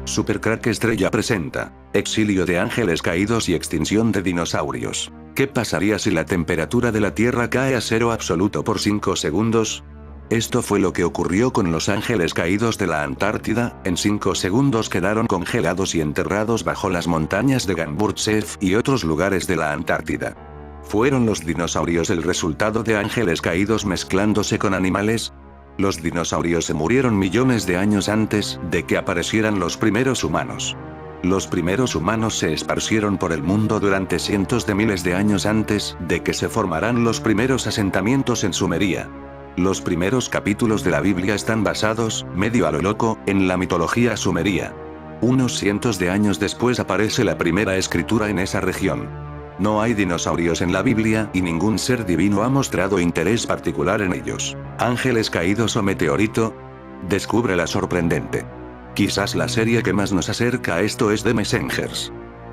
Supercrack Estrella presenta Exilio de ángeles caídos y extinción de dinosaurios. ¿Qué pasaría si la temperatura de la Tierra cae a cero absoluto por 5 segundos? Esto fue lo que ocurrió con los ángeles caídos de la Antártida. En 5 segundos quedaron congelados y enterrados bajo las montañas de Gamburtsev y otros lugares de la Antártida. ¿Fueron los dinosaurios el resultado de ángeles caídos mezclándose con animales? Los dinosaurios se murieron millones de años antes de que aparecieran los primeros humanos. Los primeros humanos se esparcieron por el mundo durante cientos de miles de años antes de que se formaran los primeros asentamientos en Sumeria. Los primeros capítulos de la Biblia están basados, medio a lo loco, en la mitología sumeria. Unos cientos de años después aparece la primera escritura en esa región. No hay dinosaurios en la Biblia y ningún ser divino ha mostrado interés particular en ellos. ¿Ángeles caídos o meteorito? Descubre la sorprendente. Quizás la serie que más nos acerca a esto es The Messengers.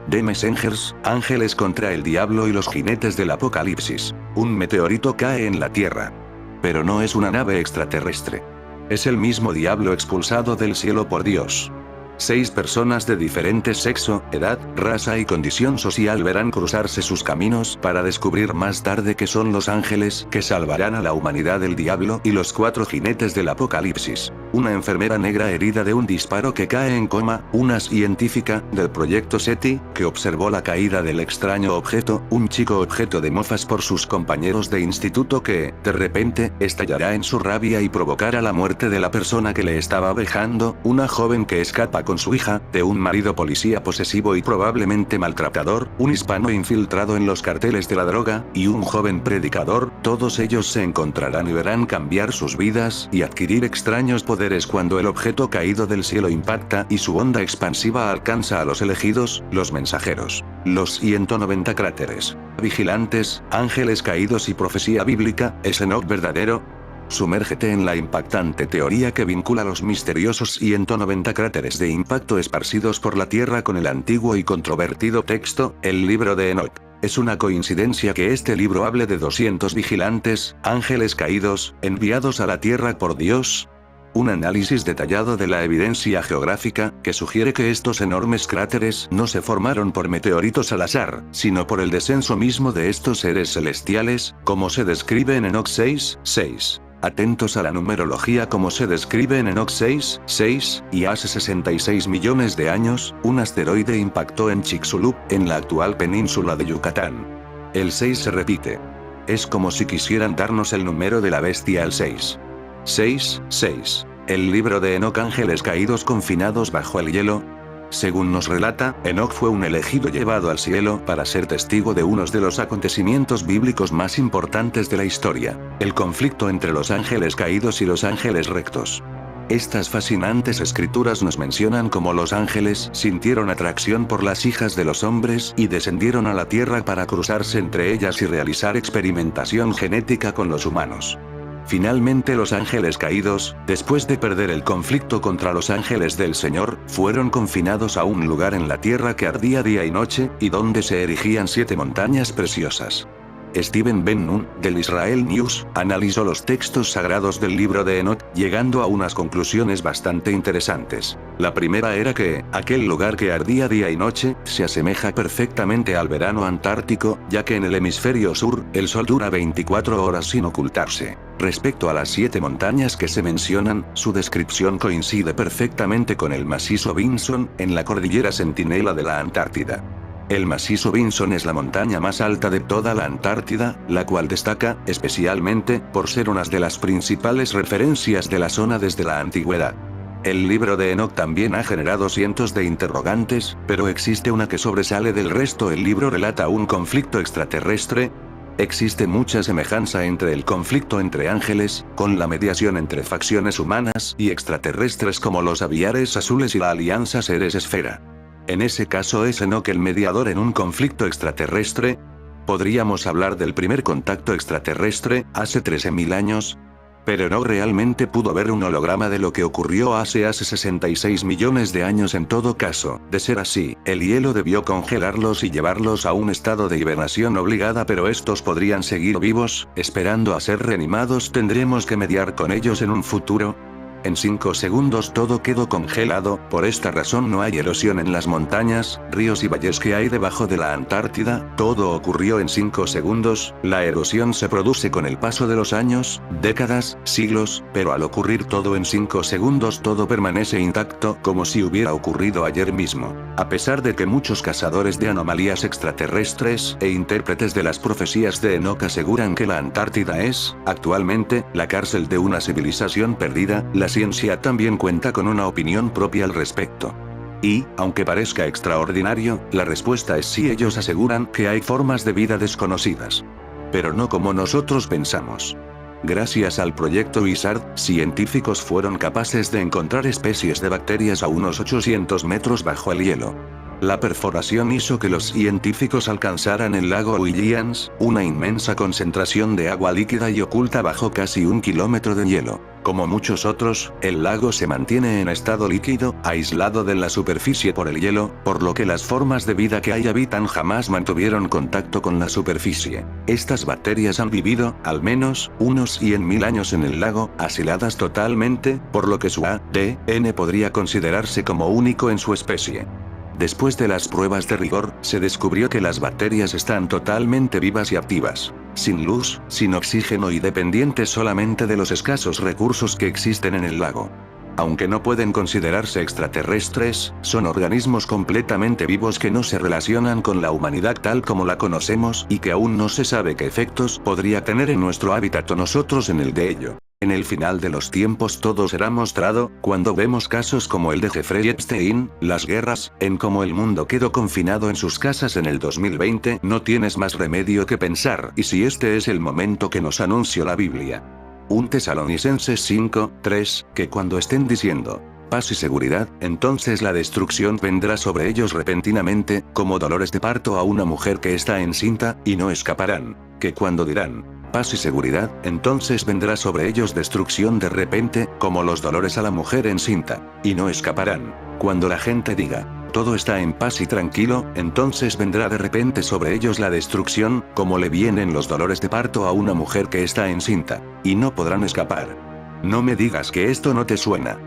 The Messengers, ángeles contra el diablo y los jinetes del apocalipsis. Un meteorito cae en la Tierra. Pero no es una nave extraterrestre. Es el mismo diablo expulsado del cielo por Dios. 6 personas de diferente sexo, edad, raza y condición social verán cruzarse sus caminos para descubrir más tarde que son los ángeles que salvarán a la humanidad del diablo y los 4 jinetes del apocalipsis. Una enfermera negra herida de un disparo que cae en coma, una científica del proyecto SETI que observó la caída del extraño objeto, un chico objeto de mofas por sus compañeros de instituto que, de repente, estallará en su rabia y provocará la muerte de la persona que le estaba vejando, una joven que escapa con su hija, de un marido policía posesivo y probablemente maltratador, un hispano infiltrado en los carteles de la droga, y un joven predicador. Todos ellos se encontrarán y verán cambiar sus vidas y adquirir extraños poderes cuando el objeto caído del cielo impacta y su onda expansiva alcanza a los elegidos, los mensajeros. Los 190 cráteres. Vigilantes, ángeles caídos y profecía bíblica. ¿Es Enoch verdadero? Sumérgete en la impactante teoría que vincula los misteriosos 190 cráteres de impacto esparcidos por la Tierra con el antiguo y controvertido texto, el libro de Enoch. ¿Es una coincidencia que este libro hable de 200 vigilantes, ángeles caídos, enviados a la Tierra por Dios? Un análisis detallado de la evidencia geográfica, que sugiere que estos enormes cráteres no se formaron por meteoritos al azar, sino por el descenso mismo de estos seres celestiales, como se describe en Enoch 6:6. Atentos a la numerología como se describe en Enoch 6:6, y hace 66 millones de años, un asteroide impactó en Chicxulub, en la actual península de Yucatán. El 6 se repite. Es como si quisieran darnos el número de la bestia al 6. 6:6. El libro de Enoch, ángeles caídos confinados bajo el hielo. Según nos relata, Enoch fue un elegido llevado al cielo para ser testigo de uno de los acontecimientos bíblicos más importantes de la historia, el conflicto entre los ángeles caídos y los ángeles rectos. Estas fascinantes escrituras nos mencionan cómo los ángeles sintieron atracción por las hijas de los hombres y descendieron a la tierra para cruzarse entre ellas y realizar experimentación genética con los humanos. Finalmente los ángeles caídos, después de perder el conflicto contra los ángeles del Señor, fueron confinados a un lugar en la tierra que ardía día y noche, y donde se erigían 7 montañas preciosas. Stephen Ben-Nun, del Israel News, analizó los textos sagrados del libro de Enoch, llegando a unas conclusiones bastante interesantes. La primera era que, aquel lugar que ardía día y noche, se asemeja perfectamente al verano antártico, ya que en el hemisferio sur, el sol dura 24 horas sin ocultarse. Respecto a las 7 montañas que se mencionan, su descripción coincide perfectamente con el macizo Vinson, en la cordillera Centinela de la Antártida. El macizo Vinson es la montaña más alta de toda la Antártida, la cual destaca, especialmente, por ser una de las principales referencias de la zona desde la antigüedad. El libro de Enoch también ha generado cientos de interrogantes, pero existe una que sobresale del resto. El libro relata un conflicto extraterrestre. Existe mucha semejanza entre el conflicto entre ángeles, con la mediación entre facciones humanas y extraterrestres como los aviares azules y la alianza Seres Esfera. En ese caso es Enoch el mediador en un conflicto extraterrestre. Podríamos hablar del primer contacto extraterrestre, hace 13.000 años. Pero Enoch realmente pudo ver un holograma de lo que ocurrió hace 66 millones de años. En todo caso, de ser así, el hielo debió congelarlos y llevarlos a un estado de hibernación obligada, pero estos podrían seguir vivos, esperando a ser reanimados. ¿Tendremos que mediar con ellos en un futuro? En 5 segundos todo quedó congelado, por esta razón no hay erosión en las montañas, ríos y valles que hay debajo de la Antártida, todo ocurrió en 5 segundos, la erosión se produce con el paso de los años, décadas, siglos, pero al ocurrir todo en 5 segundos todo permanece intacto como si hubiera ocurrido ayer mismo. A pesar de que muchos cazadores de anomalías extraterrestres e intérpretes de las profecías de Enoch aseguran que la Antártida es, actualmente, la cárcel de una civilización perdida, la ciencia también cuenta con una opinión propia al respecto. Y, aunque parezca extraordinario, la respuesta es sí, ellos aseguran que hay formas de vida desconocidas. Pero no como nosotros pensamos. Gracias al proyecto ISARD, científicos fueron capaces de encontrar especies de bacterias a unos 800 metros bajo el hielo. La perforación hizo que los científicos alcanzaran el lago Williams, una inmensa concentración de agua líquida y oculta bajo casi 1 kilómetro de hielo. Como muchos otros, el lago se mantiene en estado líquido, aislado de la superficie por el hielo, por lo que las formas de vida que ahí habitan jamás mantuvieron contacto con la superficie. Estas bacterias han vivido, al menos, unos 100.000 años en el lago, asiladas totalmente, por lo que su ADN podría considerarse como único en su especie. Después de las pruebas de rigor, se descubrió que las bacterias están totalmente vivas y activas, sin luz, sin oxígeno y dependientes solamente de los escasos recursos que existen en el lago. Aunque no pueden considerarse extraterrestres, son organismos completamente vivos que no se relacionan con la humanidad tal como la conocemos y que aún no se sabe qué efectos podría tener en nuestro hábitat o nosotros en el de ello. En el final de los tiempos todo será mostrado, cuando vemos casos como el de Jeffrey Epstein, las guerras, en cómo el mundo quedó confinado en sus casas en el 2020, no tienes más remedio que pensar, y si este es el momento que nos anunció la Biblia. 1 Tesalonicenses 5:3, que cuando estén diciendo paz y seguridad, entonces la destrucción vendrá sobre ellos repentinamente, como dolores de parto a una mujer que está encinta, y no escaparán. Que cuando dirán paz y seguridad, entonces vendrá sobre ellos destrucción de repente, como los dolores a la mujer encinta, y no escaparán. Cuando la gente diga todo está en paz y tranquilo, entonces vendrá de repente sobre ellos la destrucción, como le vienen los dolores de parto a una mujer que está encinta, y no podrán escapar. No me digas que esto no te suena.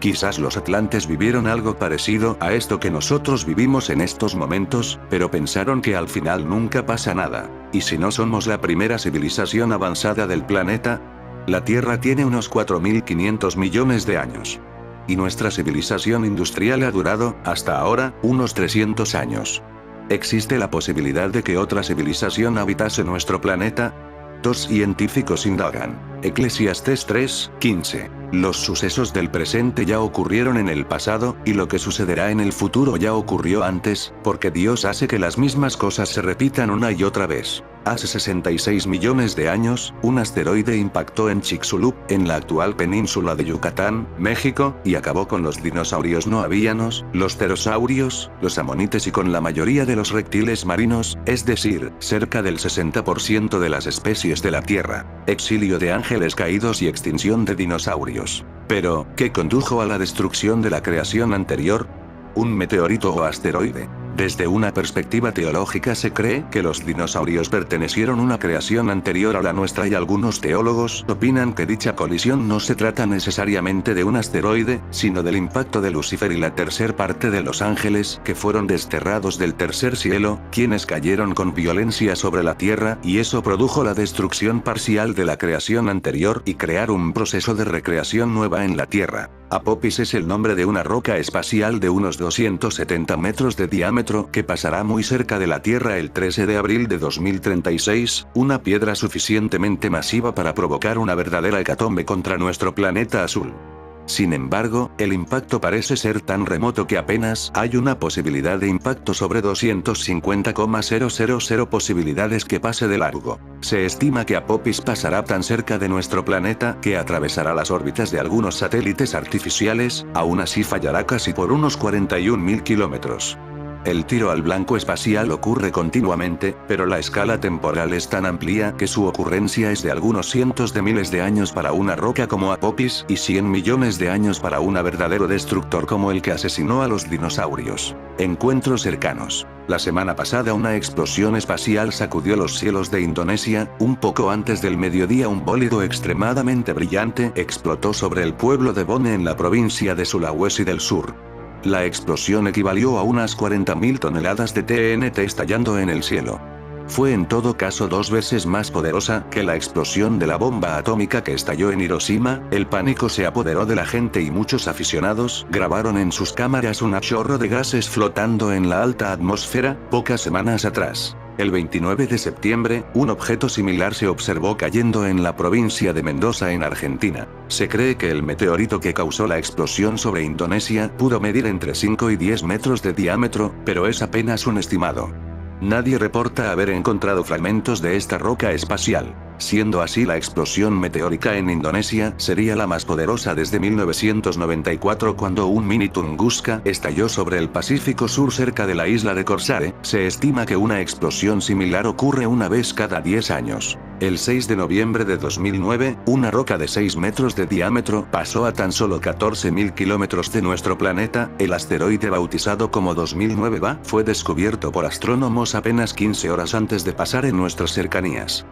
Quizás los atlantes vivieron algo parecido a esto que nosotros vivimos en estos momentos, pero pensaron que al final nunca pasa nada. ¿Y si no somos la primera civilización avanzada del planeta? La Tierra tiene unos 4.500 millones de años. Y nuestra civilización industrial ha durado, hasta ahora, unos 300 años. ¿Existe la posibilidad de que otra civilización habitase nuestro planeta? Dos científicos indagan. Eclesiastés 3:15. Los sucesos del presente ya ocurrieron en el pasado, y lo que sucederá en el futuro ya ocurrió antes, porque Dios hace que las mismas cosas se repitan una y otra vez. Hace 66 millones de años, un asteroide impactó en Chicxulub, en la actual península de Yucatán, México, y acabó con los dinosaurios no avianos, los pterosaurios, los amonites y con la mayoría de los reptiles marinos, es decir, cerca del 60% de las especies de la Tierra. Exilio de ángeles caídos y extinción de dinosaurios. Pero, ¿qué condujo a la destrucción de la creación anterior? ¿Un meteorito o asteroide? Desde una perspectiva teológica se cree que los dinosaurios pertenecieron a una creación anterior a la nuestra y algunos teólogos opinan que dicha colisión no se trata necesariamente de un asteroide, sino del impacto de Lucifer y la tercer parte de los ángeles que fueron desterrados del tercer cielo, quienes cayeron con violencia sobre la tierra y eso produjo la destrucción parcial de la creación anterior y crear un proceso de recreación nueva en la tierra. Apopis es el nombre de una roca espacial de unos 270 metros de diámetro que pasará muy cerca de la Tierra el 13 de abril de 2036, una piedra suficientemente masiva para provocar una verdadera hecatombe contra nuestro planeta azul. Sin embargo, el impacto parece ser tan remoto que apenas hay una posibilidad de impacto sobre 250,000 posibilidades que pase de largo. Se estima que Apopis pasará tan cerca de nuestro planeta que atravesará las órbitas de algunos satélites artificiales, aún así fallará casi por unos 41.000 kilómetros. El tiro al blanco espacial ocurre continuamente, pero la escala temporal es tan amplia que su ocurrencia es de algunos cientos de miles de años para una roca como Apopis y 100 millones de años para un verdadero destructor como el que asesinó a los dinosaurios. Encuentros cercanos. La semana pasada una explosión espacial sacudió los cielos de Indonesia, un poco antes del mediodía un bólido extremadamente brillante explotó sobre el pueblo de Bone en la provincia de Sulawesi del Sur. La explosión equivalió a unas 40.000 toneladas de TNT estallando en el cielo. Fue en todo caso 2 veces más poderosa que la explosión de la bomba atómica que estalló en Hiroshima. El pánico se apoderó de la gente y muchos aficionados grabaron en sus cámaras un chorro de gases flotando en la alta atmósfera, pocas semanas atrás. El 29 de septiembre, un objeto similar se observó cayendo en la provincia de Mendoza en Argentina. Se cree que el meteorito que causó la explosión sobre Indonesia pudo medir entre 5 y 10 metros de diámetro, pero es apenas un estimado. Nadie reporta haber encontrado fragmentos de esta roca espacial. Siendo así, la explosión meteórica en Indonesia sería la más poderosa desde 1994 cuando un mini Tunguska estalló sobre el Pacífico Sur cerca de la isla de Corsare. Se estima que una explosión similar ocurre una vez cada 10 años. El 6 de noviembre de 2009, una roca de 6 metros de diámetro pasó a tan solo 14.000 kilómetros de nuestro planeta. El asteroide bautizado como 2009 BA fue descubierto por astrónomos apenas 15 horas antes de pasar en nuestras cercanías.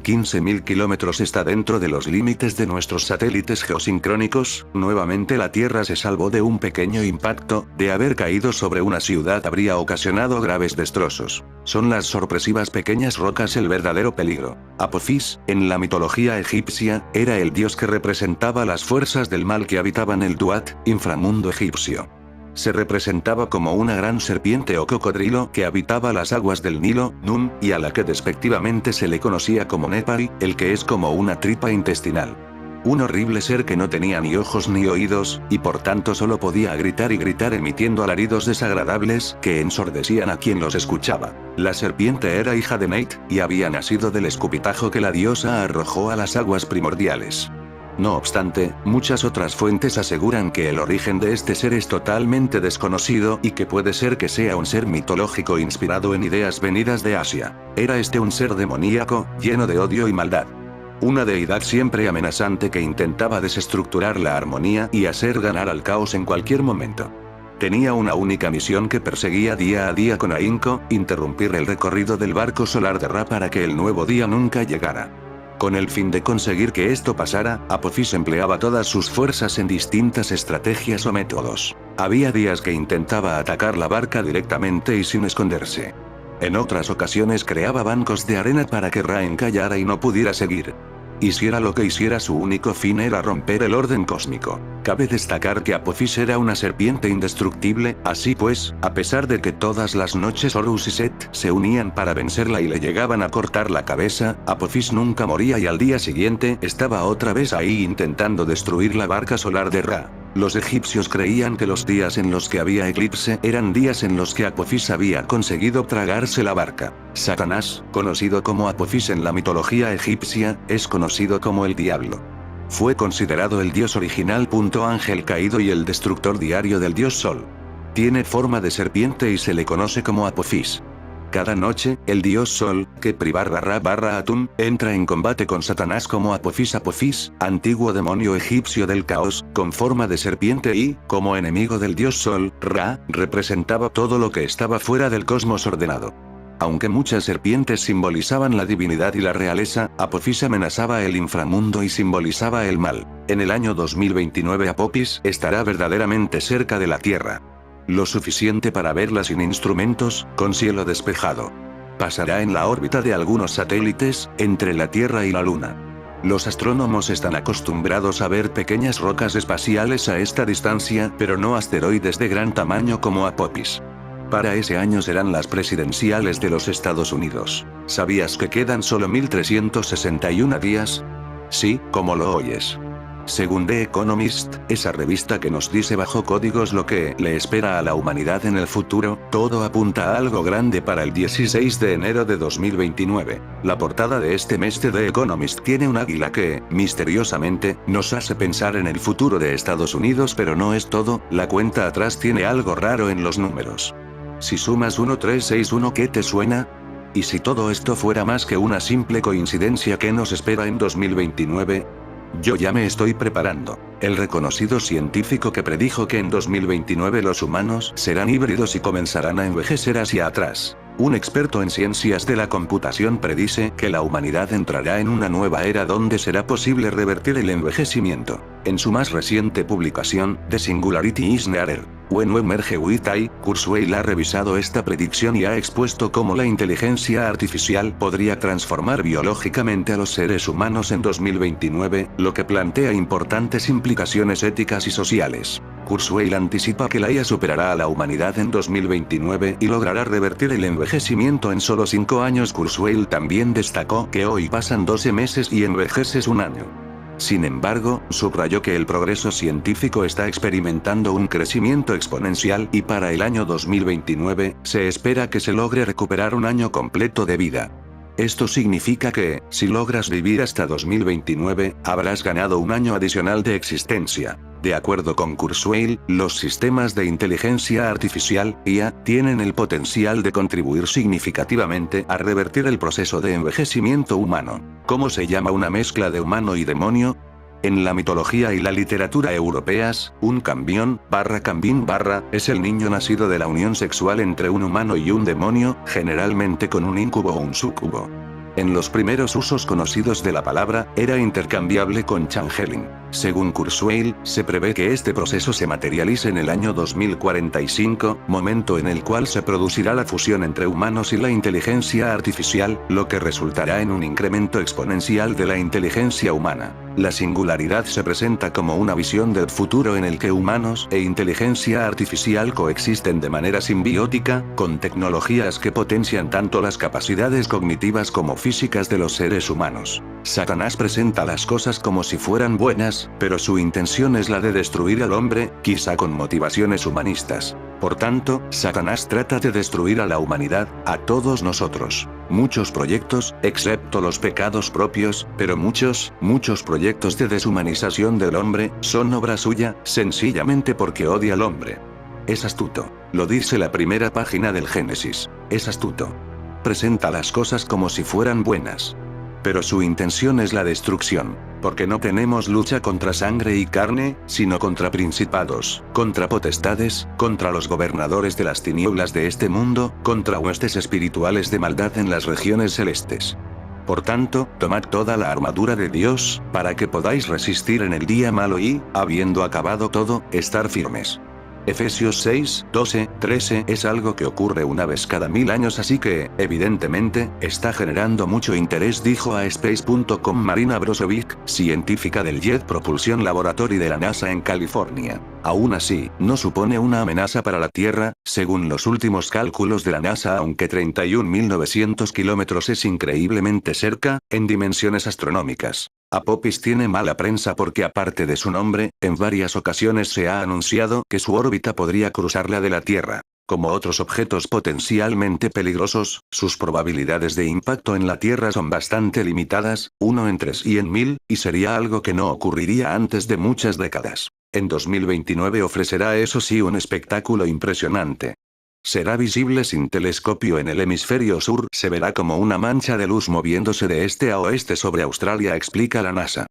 15.000 kilómetros está dentro de los límites de nuestros satélites geosincrónicos. Nuevamente la Tierra se salvó de un pequeño impacto. De haber caído sobre una ciudad habría ocasionado graves destrozos. Son las sorpresivas pequeñas rocas el verdadero peligro. Apophis, en la mitología egipcia, era el dios que representaba las fuerzas del mal que habitaban el Duat, inframundo egipcio. Se representaba como una gran serpiente o cocodrilo que habitaba las aguas del Nilo, Nun, y a la que despectivamente se le conocía como Nepari, el que es como una tripa intestinal. Un horrible ser que no tenía ni ojos ni oídos, y por tanto solo podía gritar y gritar emitiendo alaridos desagradables que ensordecían a quien los escuchaba. La serpiente era hija de Neit, y había nacido del escupitajo que la diosa arrojó a las aguas primordiales. No obstante, muchas otras fuentes aseguran que el origen de este ser es totalmente desconocido y que puede ser que sea un ser mitológico inspirado en ideas venidas de Asia. Era este un ser demoníaco, lleno de odio y maldad. Una deidad siempre amenazante que intentaba desestructurar la armonía y hacer ganar al caos en cualquier momento. Tenía una única misión que perseguía día a día con ahínco: interrumpir el recorrido del barco solar de Ra para que el nuevo día nunca llegara. Con el fin de conseguir que esto pasara, Apophis empleaba todas sus fuerzas en distintas estrategias o métodos. Había días que intentaba atacar la barca directamente y sin esconderse. En otras ocasiones creaba bancos de arena para que Ra encallara y no pudiera seguir. Hiciera lo que hiciera, su único fin era romper el orden cósmico. Cabe destacar que Apophis era una serpiente indestructible. Así pues, a pesar de que todas las noches Horus y Set se unían para vencerla y le llegaban a cortar la cabeza, Apophis nunca moría y al día siguiente estaba otra vez ahí intentando destruir la barca solar de Ra. Los egipcios creían que los días en los que había eclipse eran días en los que Apophis había conseguido tragarse la barca. Satanás, conocido como Apophis en la mitología egipcia, es conocido como el diablo. Fue considerado el dios original, ángel caído y el destructor diario del dios Sol. Tiene forma de serpiente y se le conoce como Apophis. Cada noche, el dios Sol, Khepri/Ra/Atun, entra en combate con Satanás como Apophis, antiguo demonio egipcio del caos, con forma de serpiente y, como enemigo del dios Sol, Ra, representaba todo lo que estaba fuera del cosmos ordenado. Aunque muchas serpientes simbolizaban la divinidad y la realeza, Apophis amenazaba el inframundo y simbolizaba el mal. En el año 2029 Apophis estará verdaderamente cerca de la Tierra. Lo suficiente para verla sin instrumentos, con cielo despejado. Pasará en la órbita de algunos satélites, entre la Tierra y la Luna. Los astrónomos están acostumbrados a ver pequeñas rocas espaciales a esta distancia, pero no asteroides de gran tamaño como Apophis. Para ese año serán las presidenciales de los Estados Unidos. ¿Sabías que quedan solo 1.361 días? Sí, como lo oyes. Según The Economist, esa revista que nos dice bajo códigos lo que le espera a la humanidad en el futuro, todo apunta a algo grande para el 16 de enero de 2029. La portada de este mes de The Economist tiene un águila que, misteriosamente, nos hace pensar en el futuro de Estados Unidos, pero no es todo. La cuenta atrás tiene algo raro en los números. Si sumas 1361, ¿qué te suena? ¿Y si todo esto fuera más que una simple coincidencia que nos espera en 2029? Yo ya me estoy preparando. El reconocido científico que predijo que en 2029 los humanos serán híbridos y comenzarán a envejecer hacia atrás. Un experto en ciencias de la computación predice que la humanidad entrará en una nueva era donde será posible revertir el envejecimiento. En su más reciente publicación, The Singularity is Nearer, When We Merge with AI, Kurzweil ha revisado esta predicción y ha expuesto cómo la inteligencia artificial podría transformar biológicamente a los seres humanos en 2029, lo que plantea importantes implicaciones éticas y sociales. Kurzweil anticipa que la IA superará a la humanidad en 2029 y logrará revertir el envejecimiento en solo 5 años. Kurzweil también destacó que hoy pasan 12 meses y envejeces un año. Sin embargo, subrayó que el progreso científico está experimentando un crecimiento exponencial y para el año 2029, se espera que se logre recuperar un año completo de vida. Esto significa que, si logras vivir hasta 2029, habrás ganado un año adicional de existencia. De acuerdo con Kurzweil, los sistemas de inteligencia artificial, IA, tienen el potencial de contribuir significativamente a revertir el proceso de envejecimiento humano. ¿Cómo se llama una mezcla de humano y demonio? En la mitología y la literatura europeas, un cambión, cambín, es el niño nacido de la unión sexual entre un humano y un demonio, generalmente con un incubo o un súcubo. En los primeros usos conocidos de la palabra, era intercambiable con changeling. Según Kurzweil, se prevé que este proceso se materialice en el año 2045, momento en el cual se producirá la fusión entre humanos y la inteligencia artificial, lo que resultará en un incremento exponencial de la inteligencia humana. La singularidad se presenta como una visión del futuro en el que humanos e inteligencia artificial coexisten de manera simbiótica, con tecnologías que potencian tanto las capacidades cognitivas como físicas de los seres humanos. Satanás presenta las cosas como si fueran buenas, pero su intención es la de destruir al hombre, quizá con motivaciones humanistas. Por tanto, Satanás trata de destruir a la humanidad, a todos nosotros. Muchos proyectos, excepto los pecados propios, pero muchos proyectos de deshumanización del hombre, son obra suya, sencillamente porque odia al hombre. Es astuto. Lo dice la primera página del Génesis. Es astuto. Presenta las cosas como si fueran buenas. Pero su intención es la destrucción, porque no tenemos lucha contra sangre y carne, sino contra principados, contra potestades, contra los gobernadores de las tinieblas de este mundo, contra huestes espirituales de maldad en las regiones celestes. Por tanto, tomad toda la armadura de Dios, para que podáis resistir en el día malo y, habiendo acabado todo, estar firmes. Efesios 6, 12, 13 es algo que ocurre una vez cada 1000 años, así que, evidentemente, está generando mucho interés, dijo a Space.com Marina Brozovic, científica del Jet Propulsion Laboratory de la NASA en California. Aún así, no supone una amenaza para la Tierra, según los últimos cálculos de la NASA, aunque 31.900 kilómetros es increíblemente cerca, en dimensiones astronómicas. Apophis tiene mala prensa porque aparte de su nombre, en varias ocasiones se ha anunciado que su órbita podría cruzar la de la Tierra. Como otros objetos potencialmente peligrosos, sus probabilidades de impacto en la Tierra son bastante limitadas, 1 en 300.000, y sería algo que no ocurriría antes de muchas décadas. En 2029 ofrecerá eso sí un espectáculo impresionante. Será visible sin telescopio en el hemisferio sur, se verá como una mancha de luz moviéndose de este a oeste sobre Australia, explica la NASA.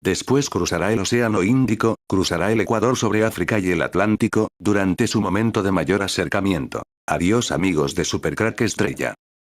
Después cruzará el Océano Índico, cruzará el Ecuador sobre África y el Atlántico, durante su momento de mayor acercamiento. Adiós amigos de Supercrack Estrella.